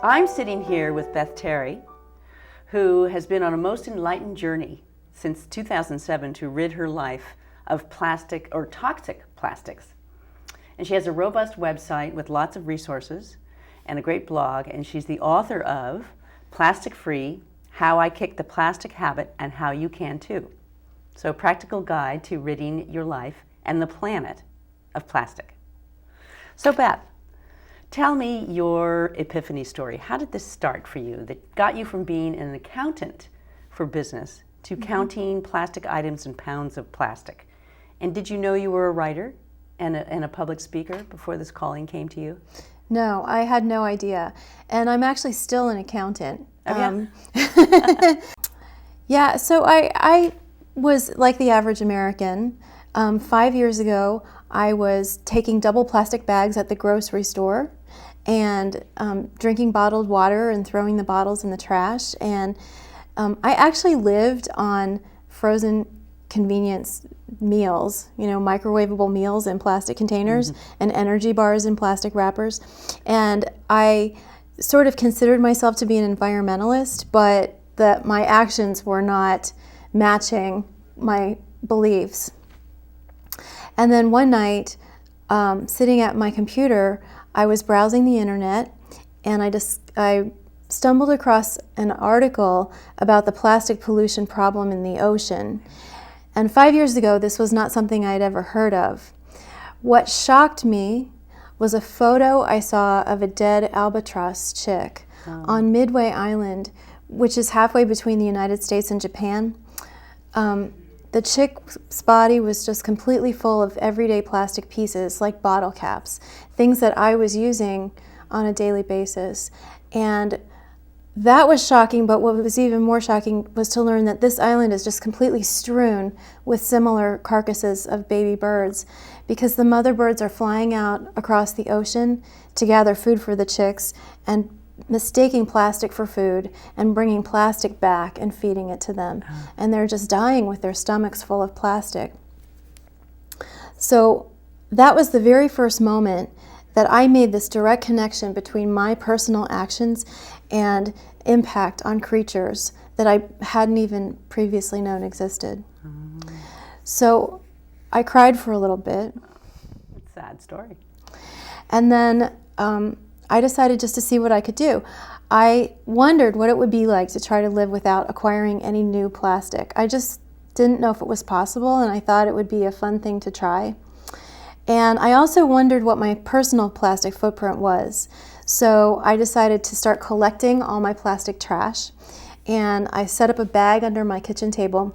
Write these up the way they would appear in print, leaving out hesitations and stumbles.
I'm sitting here with Beth Terry, who has been on a most enlightened journey since 2007 to rid her life of plastic or toxic plastics. And she has a robust website with lots of resources and a great blog, and she's the author of Plastic Free: How I Kicked the Plastic Habit and How You Can Too. So a practical guide to ridding your life and the planet of plastic. So Beth, tell me your epiphany story. How did this start for you that got you from being an accountant for business to counting plastic items and pounds of plastic? And did you know you were a writer and a public speaker before this calling came to you? No, I had no idea. And I'm actually still an accountant. Oh, Yeah, so I was like the average American. 5 years ago, I was taking double plastic bags at the grocery store and drinking bottled water and throwing the bottles in the trash. And I actually lived on frozen convenience meals, microwavable meals in plastic containers and energy bars in plastic wrappers. And I sort of considered myself to be an environmentalist, but that my actions were not matching my beliefs. And then one night, sitting at my computer, I was browsing the internet, and I stumbled across an article about the plastic pollution problem in the ocean. And 5 years ago, this was not something I'd ever heard of. What shocked me was a photo I saw of a dead albatross chick on Midway Island, which is halfway between the United States and Japan. The chick's body was just completely full of everyday plastic pieces, like bottle caps, things that I was using on a daily basis. And that was shocking, but what was even more shocking was to learn that this island is just completely strewn with similar carcasses of baby birds, because the mother birds are flying out across the ocean to gather food for the chicks and mistaking plastic for food and bringing plastic back and feeding it to them. And they're just dying with their stomachs full of plastic. So that was the very first moment that I made this direct connection between my personal actions and impact on creatures that I hadn't even previously known existed. So I cried for a little bit. It's a sad story. And then I decided just to see what I could do. I wondered what it would be like to try to live without acquiring any new plastic. I just didn't know if it was possible, and I thought it would be a fun thing to try. And I also wondered what my personal plastic footprint was. So I decided to start collecting all my plastic trash, and I set up a bag under my kitchen table,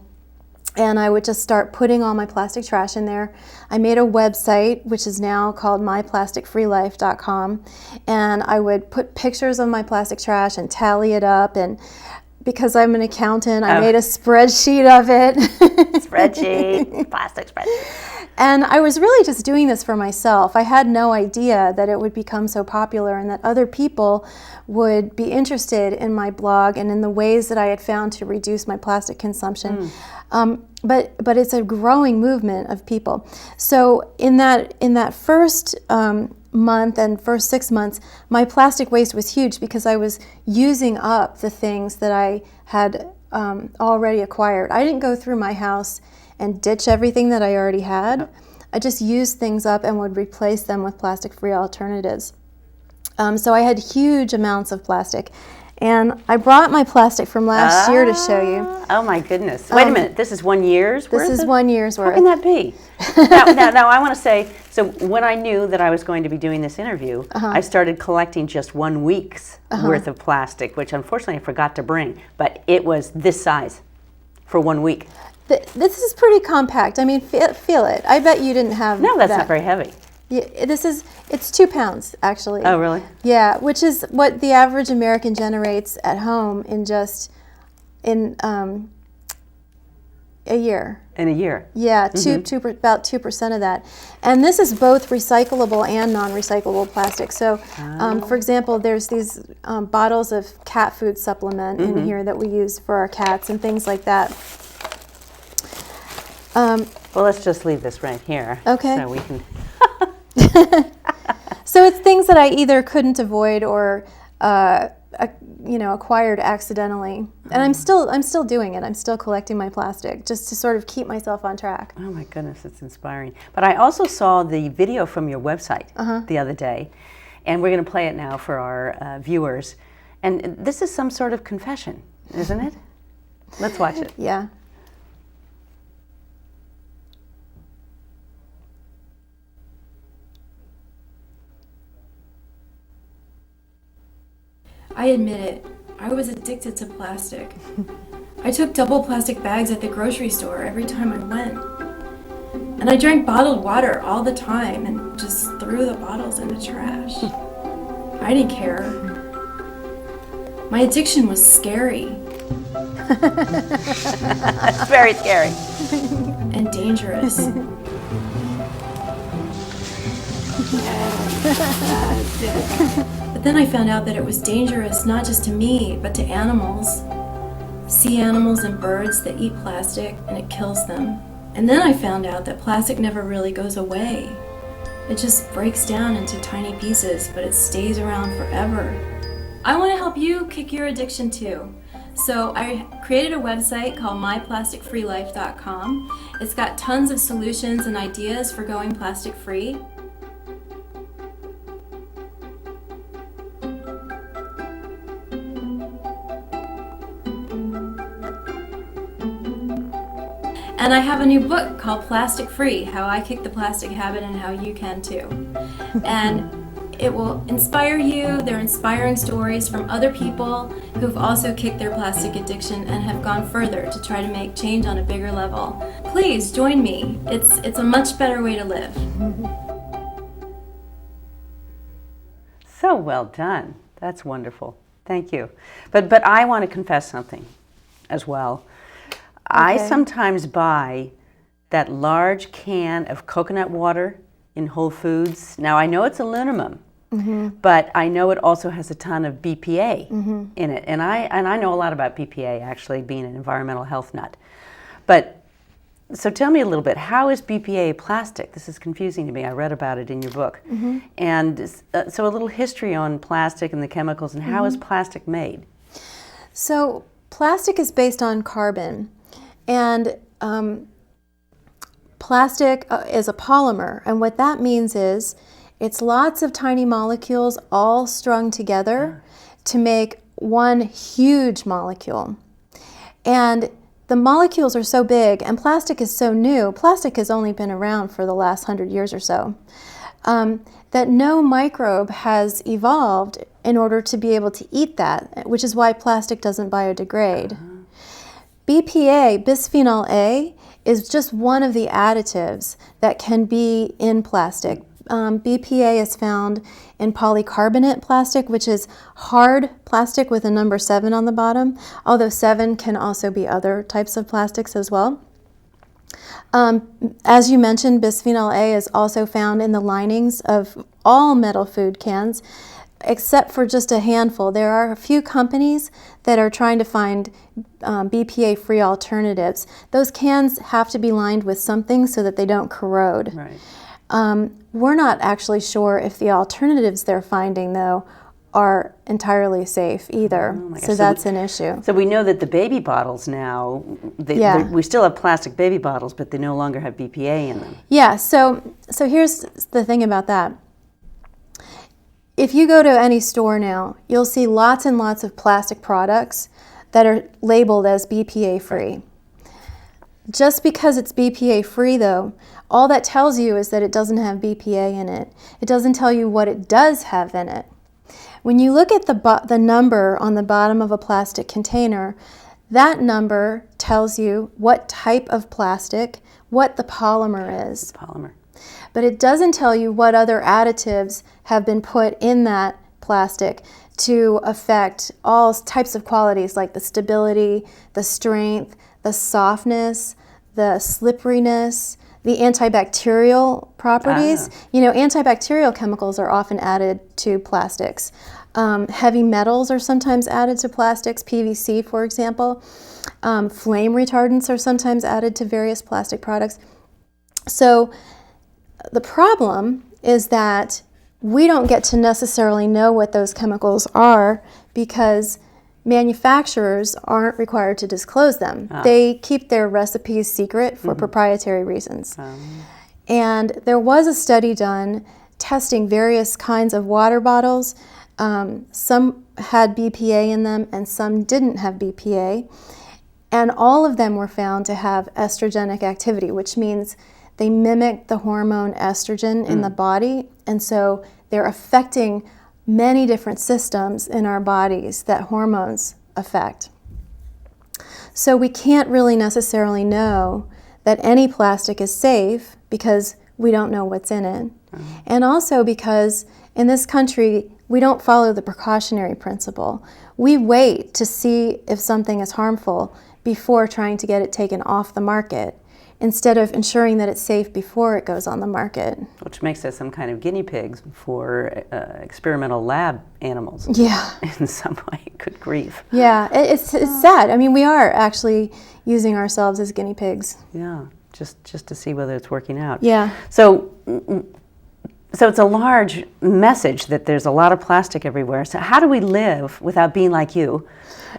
and I would just start putting all my plastic trash in there. I made a website, which is now called myplasticfreelife.com, and I would put pictures of my plastic trash and tally it up. And because I'm an accountant, I made a spreadsheet of it. Plastic spreadsheet. And I was really just doing this for myself. I had no idea that it would become so popular and that other people would be interested in my blog and in the ways that I had found to reduce my plastic consumption. But it's a growing movement of people. So in that first month and first 6 months, my plastic waste was huge because I was using up the things that I had already acquired. I didn't go through my house and ditch everything that I already had. I just used things up and would replace them with plastic-free alternatives. So I had huge amounts of plastic. And I brought my plastic from last year to show you. Oh my goodness. Wait a minute, this is 1 year's worth? This is 1 year's worth. How can that be? now I want to say, so when I knew that I was going to be doing this interview, I started collecting just 1 week's worth of plastic, which unfortunately I forgot to bring, but it was this size for 1 week. This is pretty compact. I mean, feel it. I bet you didn't have No, that's that. not very heavy. Yeah, it's 2 pounds, actually. Oh, really? Yeah, which is what the average American generates at home in a year. In a year? Yeah, about 2% of that. And this is both recyclable and non-recyclable plastic. So, for example, there's these bottles of cat food supplement in here that we use for our cats and things like that. Well, let's just leave this right here. Okay. So we can... So it's things that I either couldn't avoid or acquired accidentally. And I'm still doing it. I'm still collecting my plastic just to sort of keep myself on track. Oh my goodness, it's inspiring. But I also saw the video from your website the other day, and we're going to play it now for our viewers. And this is some sort of confession, isn't it? Let's watch it. Yeah. I admit it, I was addicted to plastic. I took double plastic bags at the grocery store every time I went. And I drank bottled water all the time and just threw the bottles in the trash. I didn't care. My addiction was scary. It's very scary. And dangerous. But then I found out that it was dangerous not just to me, but to animals. Sea animals and birds that eat plastic, and it kills them. And then I found out that plastic never really goes away. It just breaks down into tiny pieces, but it stays around forever. I want to help you kick your addiction too. So I created a website called myplasticfreelife.com. It's got tons of solutions and ideas for going plastic free. And I have a new book called Plastic Free, How I Kicked the Plastic Habit and How You Can Too. And it will inspire you. They're inspiring stories from other people who've also kicked their plastic addiction and have gone further to try to make change on a bigger level. Please join me. It's a much better way to live. So well done. That's wonderful. Thank you. But I want to confess something as well. I sometimes buy that large can of coconut water in Whole Foods. Now I know it's aluminum, but I know it also has a ton of BPA in it. And I know a lot about BPA, actually, being an environmental health nut. But so tell me a little bit, how is BPA plastic? This is confusing to me. I read about it in your book. And so a little history on plastic and the chemicals, and how is plastic made? So plastic is based on carbon. And plastic is a polymer, and what that means is it's lots of tiny molecules all strung together to make one huge molecule. And the molecules are so big, and plastic is so new, plastic has only been around for the last 100 years or so, that no microbe has evolved in order to be able to eat that, which is why plastic doesn't biodegrade. BPA, bisphenol A, is just one of the additives that can be in plastic. BPA is found in polycarbonate plastic, which is hard plastic with a number 7 on the bottom, although 7 can also be other types of plastics as well. As you mentioned, bisphenol A is also found in the linings of all metal food cans, except for just a handful. There are a few companies that are trying to find BPA-free alternatives. Those cans have to be lined with something so that they don't corrode. Right. We're not actually sure if the alternatives they're finding, though, are entirely safe either. So that's an issue. So we know that the baby bottles now, we still have plastic baby bottles, but they no longer have BPA in them. Yeah, so here's the thing about that. If you go to any store now, you'll see lots and lots of plastic products that are labeled as BPA free. Just because it's BPA free, though, all that tells you is that it doesn't have BPA in it. It doesn't tell you what it does have in it. When you look at the number on the bottom of a plastic container, that number tells you what type of plastic, what the polymer is. Polymer. But it doesn't tell you what other additives have been put in that plastic to affect all types of qualities like the stability, the strength, the softness, the slipperiness, the antibacterial properties. You know, antibacterial chemicals are often added to plastics. Heavy metals are sometimes added to plastics, PVC, for example. Flame retardants are sometimes added to various plastic products. So the problem is that we don't get to necessarily know what those chemicals are because manufacturers aren't required to disclose them. They keep their recipes secret for proprietary reasons. And there was a study done testing various kinds of water bottles. Some had BPA in them and some didn't have BPA. And all of them were found to have estrogenic activity, which means they mimic the hormone estrogen in the body. And so they're affecting many different systems in our bodies that hormones affect. So we can't really necessarily know that any plastic is safe because we don't know what's in it. And also because in this country, we don't follow the precautionary principle. We wait to see if something is harmful before trying to get it taken off the market, instead of ensuring that it's safe before it goes on the market. Which makes us some kind of guinea pigs for experimental lab animals. Yeah. In some way, good grief. Yeah, it's sad. I mean, we are actually using ourselves as guinea pigs. Yeah, just to see whether it's working out. Yeah. So it's a large message that there's a lot of plastic everywhere. So how do we live without being like you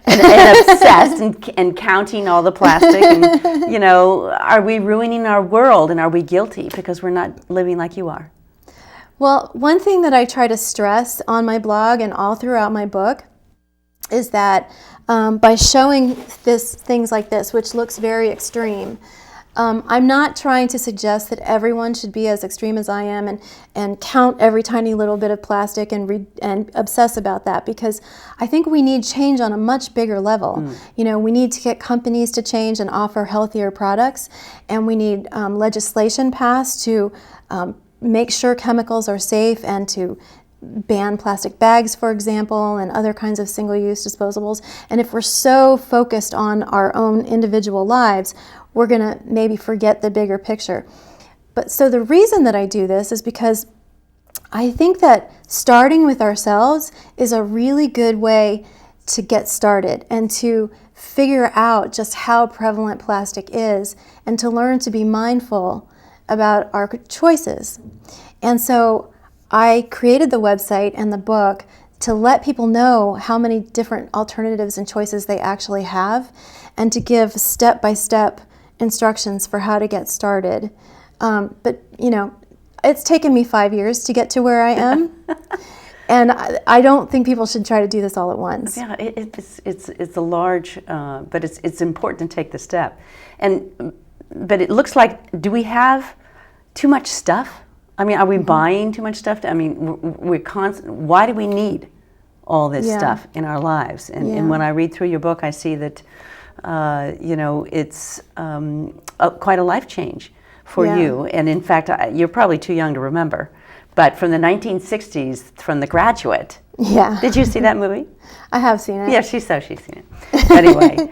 and obsessed and counting all the plastic? And, you know, are we ruining our world and are we guilty because we're not living like you are? Well, one thing that I try to stress on my blog and all throughout my book is that by showing things like this, which looks very extreme, I'm not trying to suggest that everyone should be as extreme as I am and count every tiny little bit of plastic and obsess about that, because I think we need change on a much bigger level. You know, we need to get companies to change and offer healthier products, and we need legislation passed to make sure chemicals are safe and to ban plastic bags, for example, and other kinds of single-use disposables. And if we're so focused on our own individual lives, we're going to maybe forget the bigger picture. But so the reason that I do this is because I think that starting with ourselves is a really good way to get started and to figure out just how prevalent plastic is and to learn to be mindful about our choices. And so I created the website and the book to let people know how many different alternatives and choices they actually have, and to give step-by-step instructions for how to get started. But, you know, it's taken me 5 years to get to where I am. And I don't think people should try to do this all at once. Yeah, it's a large, but it's important to take the step. But it looks like, do we have too much stuff? I mean, are we buying too much stuff? I mean, why do we need all this stuff in our lives? And when I read through your book, I see that, you know, it's quite a life change for you. And in fact, you're probably too young to remember, but from the 1960s, from The Graduate. Yeah. Did you see that movie? I have seen it. Yeah, she's seen it. Anyway,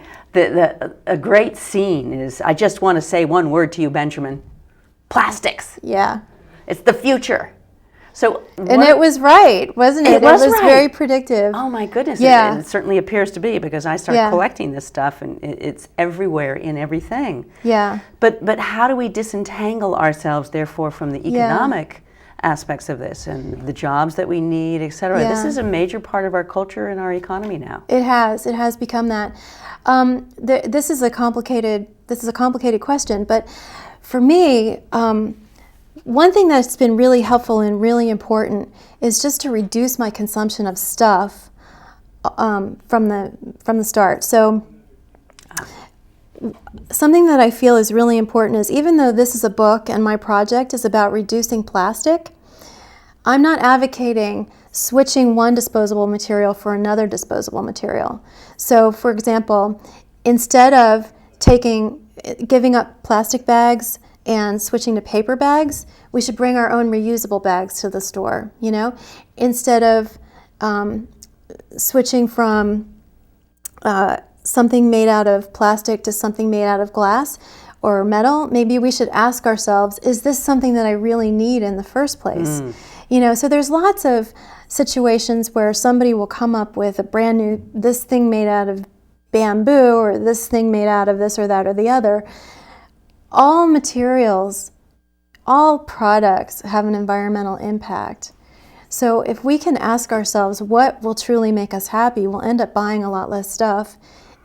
a great scene is, I just want to say one word to you, Benjamin. Plastics. Yeah. It's the future. So, and it was right, wasn't it? It was right. Very predictive. Oh my goodness! Yeah. It certainly appears to be, because I started collecting this stuff, and it's everywhere in everything. Yeah. But how do we disentangle ourselves, therefore, from the economic aspects of this and the jobs that we need, et cetera? Yeah. This is a major part of our culture and our economy now. It has become that. This is a complicated question, but for me. One thing that's been really helpful and really important is just to reduce my consumption of stuff from the start. So something that I feel is really important is, even though this is a book and my project is about reducing plastic, I'm not advocating switching one disposable material for another disposable material. So, for example, instead of giving up plastic bags and switching to paper bags, we should bring our own reusable bags to the store, you know? Instead of switching from something made out of plastic to something made out of glass or metal, maybe we should ask ourselves, is this something that I really need in the first place? You know, so there's lots of situations where somebody will come up with a brand new, this thing made out of bamboo, or this thing made out of this or that or the other. All materials, all products have an environmental impact. So if we can ask ourselves what will truly make us happy, we'll end up buying a lot less stuff,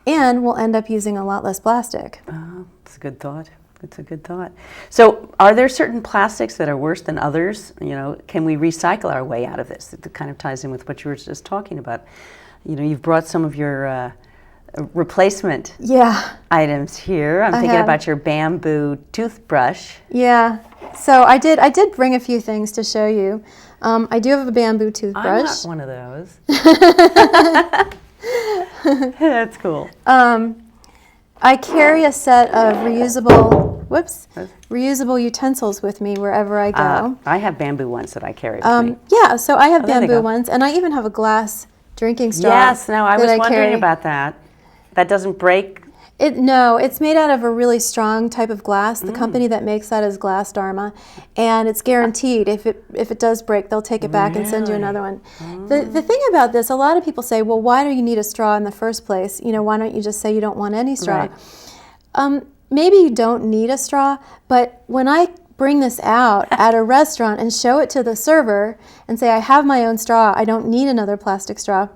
and we'll end up using a lot less plastic. Oh, that's a good thought. It's a good thought. So are there certain plastics that are worse than others? You know, can we recycle our way out of this? It kind of ties in with what you were just talking about. You know, you've brought some of your replacement items here. I'm thinking about your bamboo toothbrush. Yeah. So I did bring a few things to show you. I do have a bamboo toothbrush. I'm not one of those. That's cool. I carry a set of reusable utensils with me wherever I go. I have bamboo ones that I carry with me. Yeah, so I have bamboo ones, and I even have a glass drinking straw. Yes, no, I was wondering about that. That doesn't break? No, it's made out of a really strong type of glass. The company that makes that is Glass Dharma, and it's guaranteed. If it does break, they'll take it back and send you another one. The thing about this, a lot of people say, well, why do you need a straw in the first place? You know, why don't you just say you don't want any straw? Right. Maybe you don't need a straw, but when I bring this out at a restaurant and show it to the server and say, I have my own straw, I don't need another plastic straw,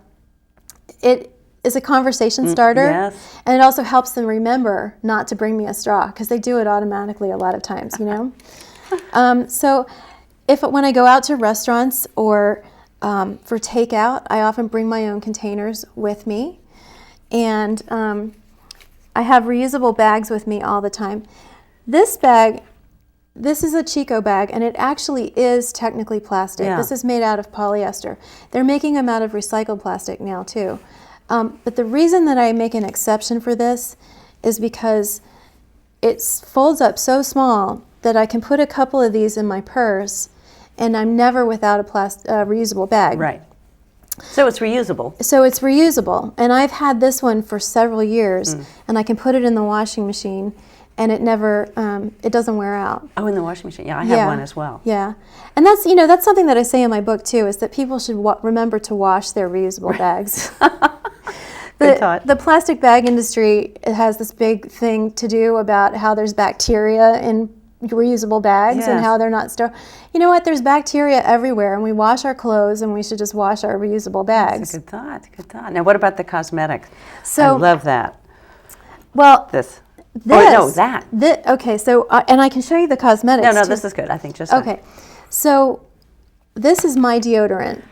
it is a conversation starter, and it also helps them remember not to bring me a straw, because they do it automatically a lot of times, you know. So when I go out to restaurants or for takeout, I often bring my own containers with me, and I have reusable bags with me all the time. This bag, this is a Chico bag, and it actually is technically plastic. This is made out of polyester. They're making them out of recycled plastic now too. But the reason that I make an exception for this is because it folds up so small that I can put a couple of these in my purse, and I'm never without a reusable bag. Right. So it's reusable. So it's reusable, and I've had this one for several years, and I can put it in the washing machine, and it never, it doesn't wear out. Oh, in the washing machine. Yeah, I have one as well. Yeah, and that's something that I say in my book too, is that people should remember to wash their reusable bags. The plastic bag industry has this big thing to do about how there's bacteria in reusable bags and how they're not You know what? There's bacteria everywhere, and we wash our clothes, and we should just wash our reusable bags. That's a good thought. Good thought. Now, what about the cosmetics? I love that. Well, this. That. Okay, so and I can show you the cosmetics. No, too. this is good. I think just okay. So this is my deodorant.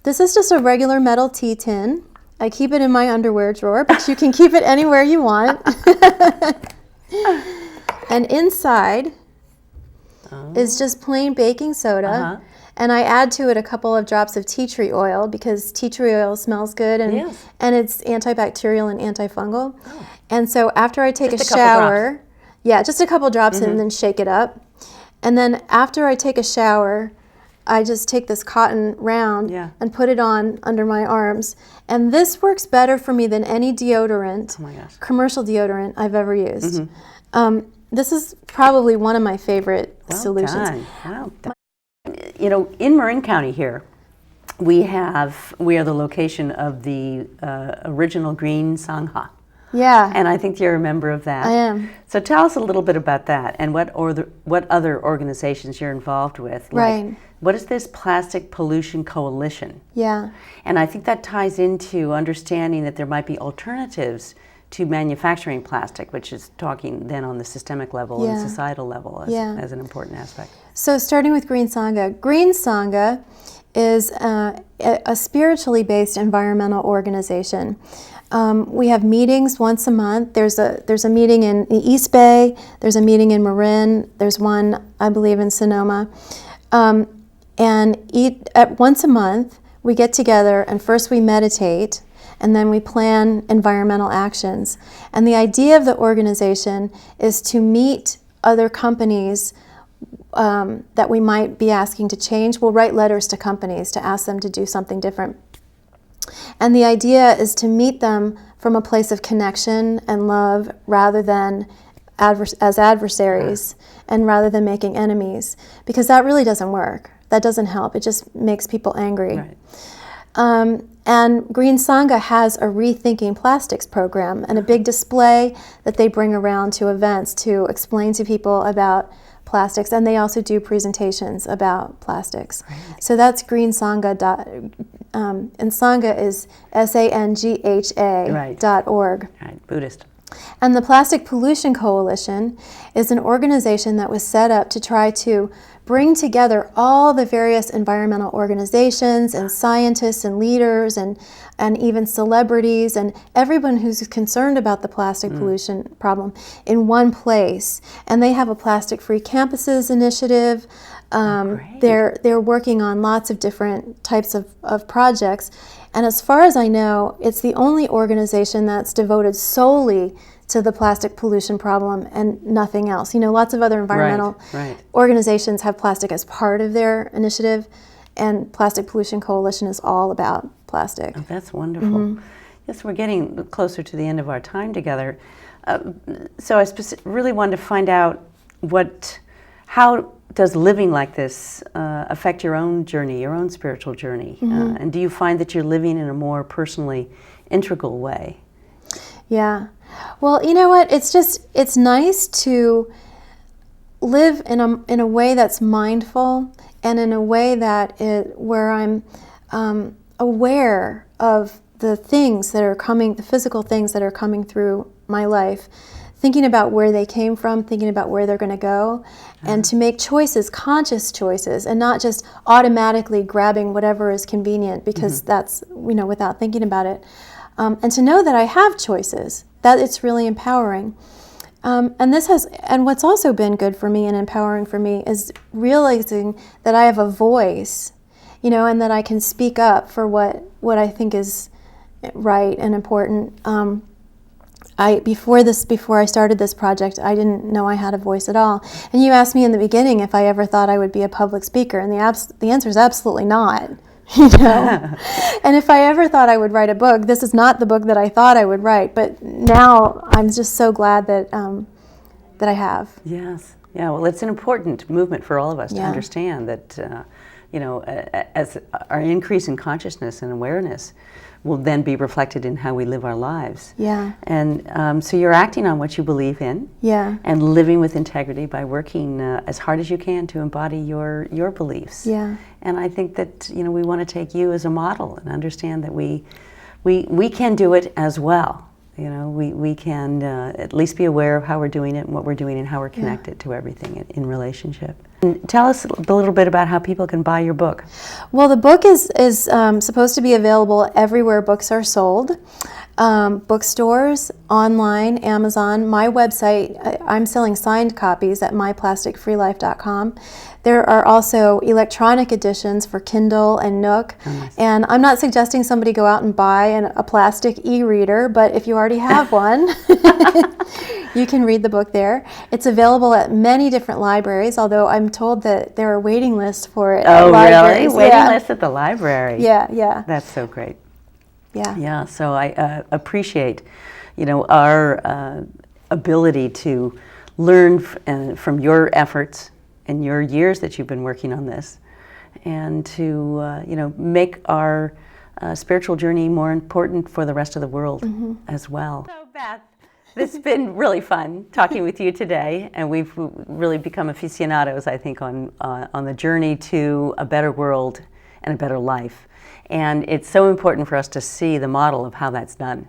This is just a regular metal tea tin. I keep it in my underwear drawer, but you can keep it anywhere you want. And inside is just plain baking soda, and I add to it a couple of drops of tea tree oil, because tea tree oil smells good, and it's antibacterial and antifungal. And so after I take a shower, just a couple drops and then shake it up. And then after I take a shower, I just take this cotton round and put it on under my arms. And this works better for me than any deodorant, commercial deodorant I've ever used. This is probably one of my favorite solutions. Well done. You know, in Marin County here, we are the location of the original Green Sangha. Yeah. And I think you're a member of that. I am. So tell us a little bit about that, and what other organizations you're involved with. Right. What is this Plastic Pollution Coalition? Yeah. And I think that ties into understanding that there might be alternatives to manufacturing plastic, which is talking then on the systemic level and societal level as an important aspect. So starting with Green Sangha. Green Sangha is a spiritually based environmental organization. We have meetings once a month. There's a meeting in the East Bay. There's a meeting in Marin. There's one, I believe, in Sonoma. Once a month, we get together, and first we meditate, and then we plan environmental actions. And the idea of the organization is to meet other companies that we might be asking to change. We'll write letters to companies to ask them to do something different. And the idea is to meet them from a place of connection and love, rather than as adversaries, and rather than making enemies, because that really doesn't work. That doesn't help. It just makes people angry. Right. And Green Sangha has a Rethinking Plastics program, and a big display that they bring around to events to explain to people about plastics, and they also do presentations about plastics. Right. So that's greensangha. And Sangha is SANGHA.org. Right, Buddhist. And the Plastic Pollution Coalition is an organization that was set up to try to bring together all the various environmental organizations and scientists and leaders and even celebrities and everyone who's concerned about the plastic pollution problem in one place. And they have a plastic-free campuses initiative. They're working on lots of different types of projects. And as far as I know, it's the only organization that's devoted solely to the plastic pollution problem and nothing else. You know, lots of other environmental organizations have plastic as part of their initiative, and Plastic Pollution Coalition is all about plastic. Oh, that's wonderful. Yes, we're getting closer to the end of our time together. So I really wanted to find out how does living like this affect your own journey, your own spiritual journey? And do you find that you're living in a more personally integral way? Yeah. Well, you know what? It's nice to live in a way that's mindful and in a way that where I'm aware of the things that are coming, the physical things that are coming through my life, thinking about where they came from, thinking about where they're going to go, and to make choices, conscious choices, and not just automatically grabbing whatever is convenient because that's, without thinking about it. And to know that I have choices, that it's really empowering. And what's also been good for me and empowering for me is realizing that I have a voice, and that I can speak up for what I think is right and important. Before I started this project, I didn't know I had a voice at all. And you asked me in the beginning if I ever thought I would be a public speaker, and the answer is absolutely not. And if I ever thought I would write a book, this is not the book that I thought I would write. But now I'm just so glad that I have. Yes. Yeah. Well, it's an important movement for all of us to understand that, as our increase in consciousness and awareness will then be reflected in how we live our lives. Yeah. And so you're acting on what you believe in. Yeah. And living with integrity by working as hard as you can to embody your beliefs. Yeah. And I think that we want to take you as a model and understand that we can do it as well. We can at least be aware of how we're doing it and what we're doing and how we're connected to everything in relationship. And tell us a little bit about how people can buy your book. Well, the book is supposed to be available everywhere books are sold. Bookstores, online, Amazon, my website. I'm selling signed copies at myplasticfreelife.com. There are also electronic editions for Kindle and Nook. Oh, nice. And I'm not suggesting somebody go out and buy a plastic e-reader, but if you already have one, you can read the book there. It's available at many different libraries, although I'm told that there are waiting lists for it at libraries. Really? Waiting lists at the library? Yeah. That's so great. Yeah. Yeah, so I appreciate, our ability to learn from your efforts and your years that you've been working on this, and to, make our spiritual journey more important for the rest of the world as well. So, Beth, this has been really fun talking with you today, and we've really become aficionados, I think, on the journey to a better world and a better life. And it's so important for us to see the model of how that's done,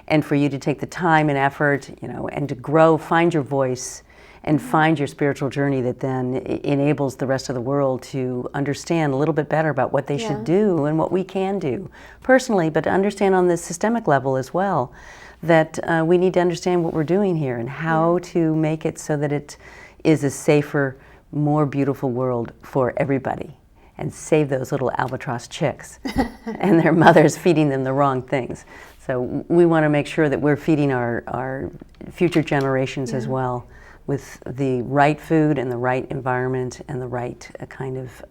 and for you to take the time and effort, and to grow, find your voice, and find your spiritual journey that then enables the rest of the world to understand a little bit better about what they should do and what we can do personally, but to understand on the systemic level as well, that we need to understand what we're doing here and how to make it so that it is a safer, more beautiful world for everybody, and save those little albatross chicks and their mothers feeding them the wrong things. So we want to make sure that we're feeding our future generations as well with the right food and the right environment and the right kind of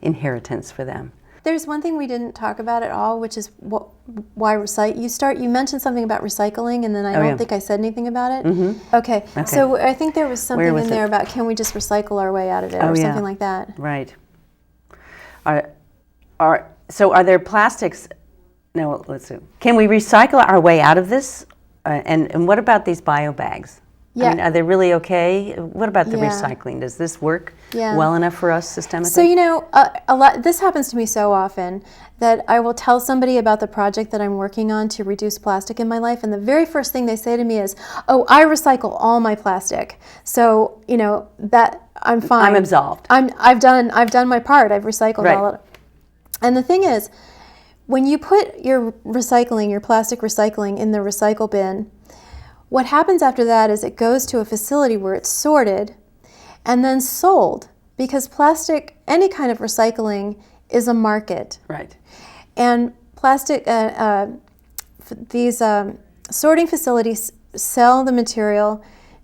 inheritance for them. There's one thing we didn't talk about at all, which is why recycle. You mentioned something about recycling, and then I don't think I said anything about it. Okay. So I think there was something in there about can we just recycle our way out of it or something like that. Right. So are there plastics? No, let's see. Can we recycle our way out of this? And what about these bio bags? Yeah. I mean, are they really okay? What about the Yeah. recycling? Does this work Yeah. well enough for us systemically? So, you know, a lot. This happens to me so often that I will tell somebody about the project that I'm working on to reduce plastic in my life, and the very first thing they say to me is, "Oh, I recycle all my plastic, so you know that I'm fine. I'm absolved. I've done my part. I've recycled Right. all of it." And the thing is, when you put your recycling, your plastic recycling, in the recycle bin, what happens after that is it goes to a facility where it's sorted and then sold, because plastic, any kind of recycling, is a market. Right. And plastic, these sorting facilities sell the material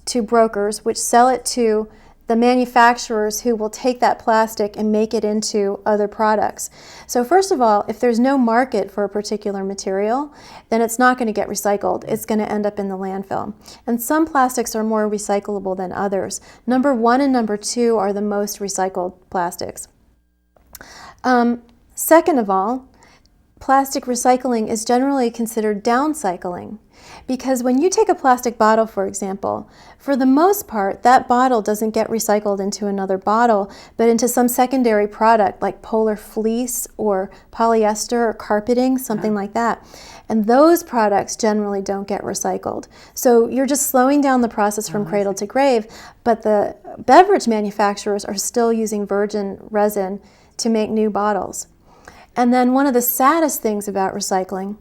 to brokers, which sell it to the manufacturers who will take that plastic and make it into other products. So first of all, if there's no market for a particular material, then it's not going to get recycled. It's going to end up in the landfill. And some plastics are more recyclable than others. Number 1 and number 2 are the most recycled plastics. Second of all, plastic recycling is generally considered downcycling, because when you take a plastic bottle, for example, for the most part, that bottle doesn't get recycled into another bottle, but into some secondary product like polar fleece or polyester or carpeting, something like that. And those products generally don't get recycled. So you're just slowing down the process from cradle to grave, but the beverage manufacturers are still using virgin resin to make new bottles. And then one of the saddest things about recycling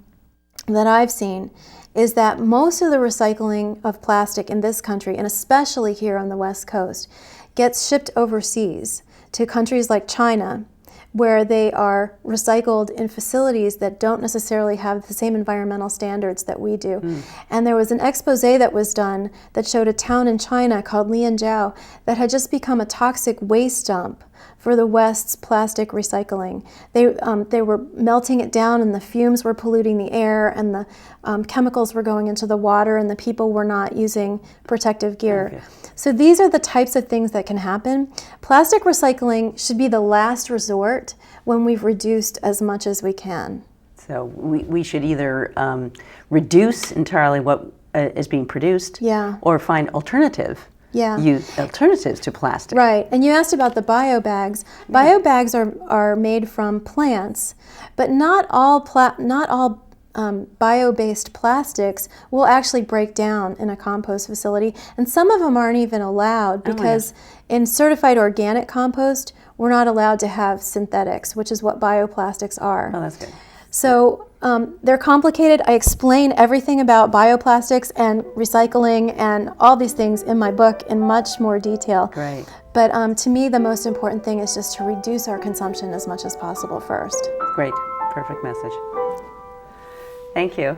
that I've seen is that most of the recycling of plastic in this country, and especially here on the West Coast, gets shipped overseas to countries like China, where they are recycled in facilities that don't necessarily have the same environmental standards that we do. And there was an expose that was done that showed a town in China called Lianjiao that had just become a toxic waste dump for the West's plastic recycling. They were melting it down, and the fumes were polluting the air, and the chemicals were going into the water, and the people were not using protective gear. Okay. So these are the types of things that can happen. Plastic recycling should be the last resort when we've reduced as much as we can. So we should either reduce entirely what is being produced, Yeah. or find alternatives to plastic. Right, and you asked about the bio bags. Bio bags are made from plants, but not all bio-based plastics will actually break down in a compost facility, and some of them aren't even allowed because in certified organic compost, we're not allowed to have synthetics, which is what bioplastics are. Oh, that's good. So they're complicated. I explain everything about bioplastics and recycling and all these things in my book in much more detail. Great. But to me, the most important thing is just to reduce our consumption as much as possible first. Great. Perfect message. Thank you.